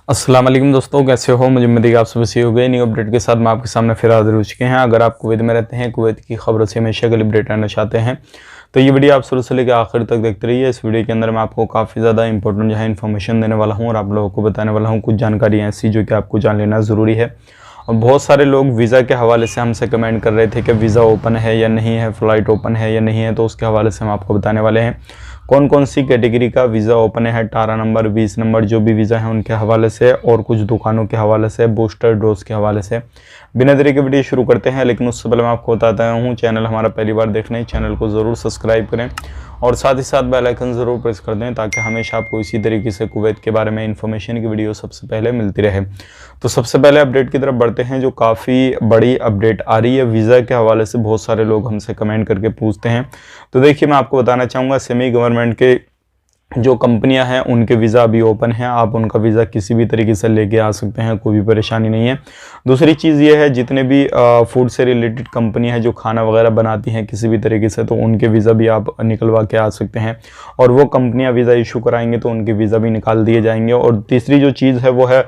अस्सलाम वालेकुम दोस्तों, कैसे हो? मुझे उम्मीद है कि आप सब सही हो गए। न्यू अपडेट के साथ मैं आपके सामने फिर हाजिर हो चुके हैं। अगर आप कुवैत में रहते हैं, कुवैत की खबरों से हमेशा अगली अपडेट आना चाहते हैं तो ये वीडियो आप शुरू से लेकर आखिर तक देखते रहिए। इस वीडियो के अंदर मैं आपको काफ़ी ज़्यादा इंपॉर्टेंट जो है इन्फॉर्मेशन देने वाला हूँ और आप लोगों को बताने वाला हूँ कुछ जानकारी ऐसी जो कि आपको जान लेना ज़रूरी है। और बहुत सारे लोग वीज़ा के हवाले से हमसे कमेंट कर रहे थे कि वीज़ा ओपन है या नहीं है, फ़्लाइट ओपन है या नहीं है, तो उसके हवाले से हम आपको बताने वाले हैं कौन कौन सी कैटेगरी का वीज़ा ओपन है। 18 नंबर 20 नंबर जो भी वीज़ा है उनके हवाले से और कुछ दुकानों के हवाले से, बूस्टर डोज के हवाले से। बिना देरी के वीडियो शुरू करते हैं, लेकिन उससे पहले मैं आपको बताता हूँ चैनल हमारा पहली बार देख रहे हैं, चैनल को ज़रूर सब्सक्राइब करें और साथ ही साथ बेल आइकन ज़रूर प्रेस कर दें ताकि हमेशा आपको इसी तरीके से कुवैत के बारे में इन्फॉर्मेशन की वीडियो सबसे पहले मिलती रहे। तो सबसे पहले अपडेट की तरफ बढ़ते हैं, जो काफ़ी बड़ी अपडेट आ रही है वीज़ा के हवाले से। बहुत सारे लोग हमसे कमेंट करके पूछते हैं, तो देखिए मैं आपको बताना चाहूँगा सेमी गवर्नमेंट के जो कंपनियां हैं उनके वीज़ा अभी ओपन हैं। आप उनका वीज़ा किसी भी तरीके से लेके आ सकते हैं, कोई भी परेशानी नहीं है। दूसरी चीज़ ये है, जितने भी फूड से रिलेटेड कंपनी है जो खाना वगैरह बनाती हैं किसी भी तरीके से, तो उनके वीज़ा भी आप निकलवा के आ सकते हैं और वो कंपनियां वीज़ा इशू कराएंगे तो उनके वीज़ा भी निकाल दिए जाएंगे। और तीसरी जो चीज़ है वो है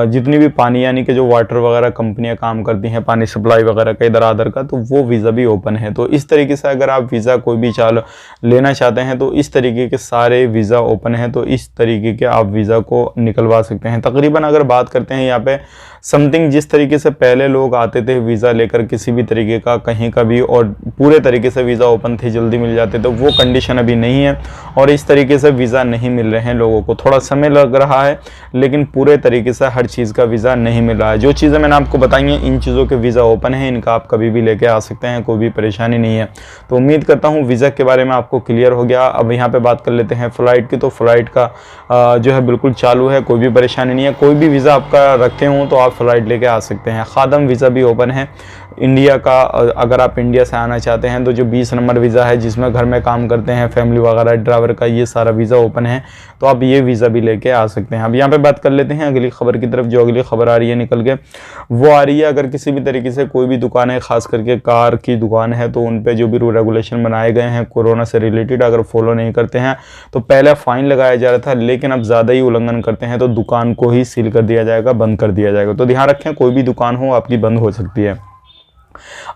जितनी भी पानी यानी कि जो वाटर वगैरह कंपनियाँ काम करती हैं, पानी सप्लाई वगैरह का इधर आधर का, तो वो वीज़ा भी ओपन है। तो इस तरीके से अगर आप वीज़ा कोई भी चाल लेना चाहते हैं तो इस तरीके के सारे वीज़ा ओपन है, तो इस तरीके के आप वीज़ा को निकलवा सकते हैं। तकरीबन अगर बात करते हैं यहाँ पे समथिंग जिस तरीके से पहले लोग आते थे वीज़ा लेकर किसी भी तरीके का कहीं का भी और पूरे तरीके से वीज़ा ओपन थे, जल्दी मिल जाते, तो वो कंडीशन अभी नहीं है और इस तरीके से वीज़ा नहीं मिल रहे हैं लोगों को। थोड़ा समय लग रहा है लेकिन पूरे तरीके से हर चीज़ का वीज़ा नहीं मिल रहा है। जो चीज़ें मैंने आपको बताई हैं इन चीज़ों के वीज़ा ओपन है, इनका आप कभी भी लेके आ सकते हैं, कोई भी परेशानी नहीं है। तो उम्मीद करता हूँ वीज़ा के बारे में आपको क्लियर हो गया। अब यहाँ पे बात कर लेते हैं फ़्लाइट की। तो फ़्लाइट का जो है बिल्कुल चालू है, कोई भी परेशानी नहीं है। कोई भी वीज़ा आपका रखे हों तो आप फ़्लाइट लेके आ सकते हैं। खादम वीज़ा भी ओपन है इंडिया का। अगर आप इंडिया से आना चाहते हैं तो जो 20 नंबर वीज़ा है जिसमें घर में काम करते हैं, फैमिली वगैरह, ड्राइवर का, ये सारा वीज़ा ओपन है, तो आप ये वीज़ा भी लेके आ सकते हैं। अब यहाँ पे बात कर लेते हैं अगली खबर की तरफ। जो अगली खबर आ रही है निकल के वो आ रही है, अगर किसी भी तरीके से कोई भी दुकान है, खास करके कार की दुकान है, तो उन पर जो भी रूल रेगुलेशन बनाए गए हैं कोरोना से रिलेटेड, अगर फॉलो नहीं करते हैं तो पहले फ़ाइन लगाया जा रहा था, लेकिन अब ज़्यादा ही उल्लंघन करते हैं तो दुकान को ही सील कर दिया जाएगा, बंद कर दिया जाएगा। तो ध्यान रखें, कोई भी दुकान हो आपकी बंद हो सकती है।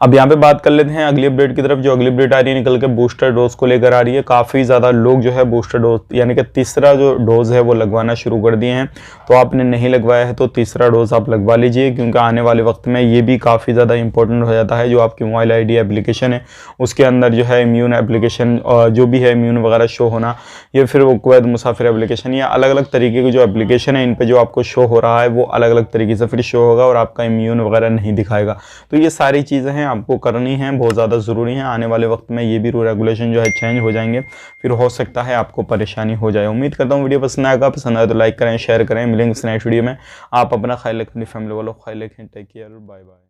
अब यहाँ पे बात कर लेते हैं अगली अपडेट की तरफ। जो अगली अपडेट आ रही है निकल के बूस्टर डोज को लेकर आ रही है। काफ़ी ज़्यादा लोग जो है बूस्टर डोज यानी कि तीसरा जो डोज है वो लगवाना शुरू कर दिए हैं। तो आपने नहीं लगवाया है तो तीसरा डोज आप लगवा लीजिए, क्योंकि आने वाले वक्त में ये भी काफ़ी ज़्यादा इंपॉर्टेंट हो जाता है। जो आपकी मोबाइल ID एप्लीकेशन है उसके अंदर जो है इम्यून एप्लीकेशन जो भी है इम्यून वगैरह शो होना, या फिर वो कुवैत मुसाफिर एप्लीकेशन, या अलग अलग तरीके की जो एप्लीकेशन है इन पर जो आपको शो हो रहा है वो अलग अलग तरीके से फिर शो होगा और आपका इम्यून वगैरह नहीं दिखाएगा। तो ये सारी चीज़ें हैं आपको करनी है, बहुत ज़्यादा ज़रूरी है। आने वाले वक्त में ये भी रूल रेगुलेशन जो है चेंज हो जाएंगे, फिर हो सकता है आपको परेशानी हो जाए। उम्मीद करता हूँ वीडियो पसंद आएगा, पसंद आए तो लाइक करें, शेयर करें। मिलेंगे नेक्स्ट वीडियो में। आप अपना ख्याल रखें, अपनी फैमिली वालों का ख्याल रखें। Take care, bye bye.